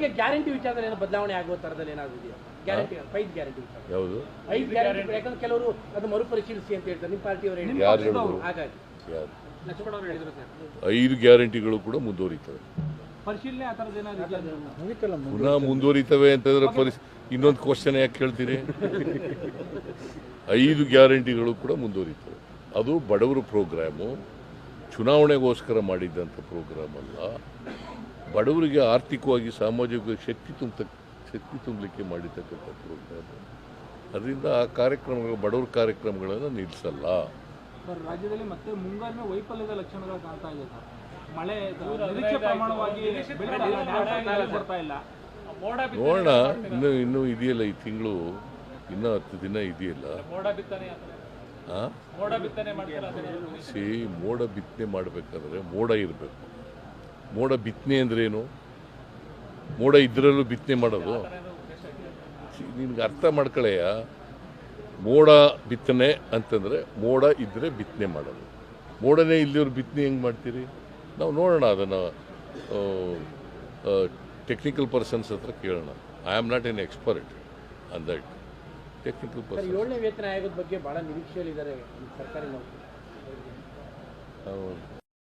ಈಗ ಗ್ಯಾರಂಟಿ ವಿಚಾರದಲ್ಲಿ ಏನೋ ಬದಲಾವಣೆ ಆಗುವ ತರದಲ್ಲಿ ಏನಾದ್ರು ಇದೆಯಾ? ಗ್ಯಾರಂಟಿ 5 ಗ್ಯಾರಂಟಿ ಯಾವುದು 5 ಗ್ಯಾರಂಟಿ, ಯಾಕಂದ್ರೆ ಕೆಲವರು ಅದು ಮರುಪರಿಶೀಲಿಸಿ ಅಂತ ಹೇಳ್ತಾರೆ. ನಿಮ್ಮ ಪಾರ್ಟಿಯವರು ಯಾರು ಹೇಳಿದ್ರು? ಹಾಗಾಗಿ ಯಾರು ಲಕ್ಷ್ಮಣ ಅವರು ಹೇಳಿದ್ರು ಸರ್ 5 ಗ್ಯಾರಂಟಿಗಳು ಕೂಡ ಮುಂದುವರಿತವೆ. ಪರಿಶೀಲನೆ ಆ ಥರದ್ದು ಏನಾದ್ರು ಪುನಃ ಮುಂದುವರಿತವೆ ಅಂತಂದ್ರೆ ಇನ್ನೊಂದು ಕ್ವಶನ್ ಯಾಕೆ ಕೇಳ್ತೀರಿ? 5 ಗ್ಯಾರಂಟಿಗಳು ಕೂಡ ಮುಂದುವರಿತವೆ. ಅದು ಬಡವರ ಪ್ರೋಗ್ರಾಮು, ಚುನಾವಣೆಗೋಸ್ಕರ ಮಾಡಿದ್ದಂಥ ಪ್ರೋಗ್ರಾಮ್ ಅಲ್ಲ. ಬಡವರಿಗೆ ಆರ್ಥಿಕವಾಗಿ ಸಾಮಾಜಿಕವಾಗಿ ಶಕ್ತಿ ತುಂಬಲಿಕ್ಕೆ ಮಾಡಿರ್ತಕ್ಕಂಥ ಪ್ರೋಗ್ರಾಮ್. ಅದರಿಂದ ಆ ಕಾರ್ಯಕ್ರಮಗಳು, ಬಡವರ ಕಾರ್ಯಕ್ರಮಗಳನ್ನು ನಿಲ್ಲಿಸಲ್ಲ. ಸರ್, ರಾಜ್ಯದಲ್ಲಿ ಮತ್ತೆ ಮುಂಗಾರಿನ ವೈಫಲ್ಯದ ಲಕ್ಷಣಗಳು ಕಾಣ್ತಾ ಇದೆ ಸರ್. ಮಳೆ ನಿರೀಕ್ಷೆ ಪ್ರಮಾಣವಾಗಿ ಬರ್ತಾ ಇಲ್ಲ. ನೋಡೋಣ, ಇನ್ನೂ ಇದೆಯಲ್ಲ, ಈ ತಿಂಗಳು ಇನ್ನೂ 10 ದಿನ ಇದೆಯಲ್ಲ. ಮೋಡ ಬಿತ್ತನೆ ಮಾಡಬೇಕಾದ್ರೆ ಮೋಡ ಇರಬೇಕು. ಮೋಡ ಬಿತ್ತನೆ ಅಂದ್ರೇನು? ಮೋಡ ಇದ್ರಲ್ಲೂ ಬಿತ್ತನೆ ಮಾಡೋದು ನಿನ್ಗೆ ಅರ್ಥ ಮಾಡ್ಕೊಳ್ಳೆಯ. ಮೋಡ ಬಿತ್ತನೆ ಅಂತಂದರೆ ಮೋಡ ಇದ್ದರೆ ಬಿತ್ತನೆ ಮಾಡೋದು. ಮೋಡನೇ ಇಲ್ಲಿಯವ್ರು ಬಿತ್ತನೆ ಹೆಂಗೆ ಮಾಡ್ತೀರಿ? ನಾವು ನೋಡೋಣ, ಅದನ್ನು ಟೆಕ್ನಿಕಲ್ ಪರ್ಸನ್ಸ್ ಹತ್ರ ಕೇಳೋಣ. I am not an expert on that. Technical person 7ನೇ ವೇತನ ಆಯೋಗದ ಬಗ್ಗೆ ಬಹಳ ನಿರೀಕ್ಷೆಯಲ್ಲಿದ್ದಾರೆ ಸರ್ಕಾರಿ ನೌಕರರು.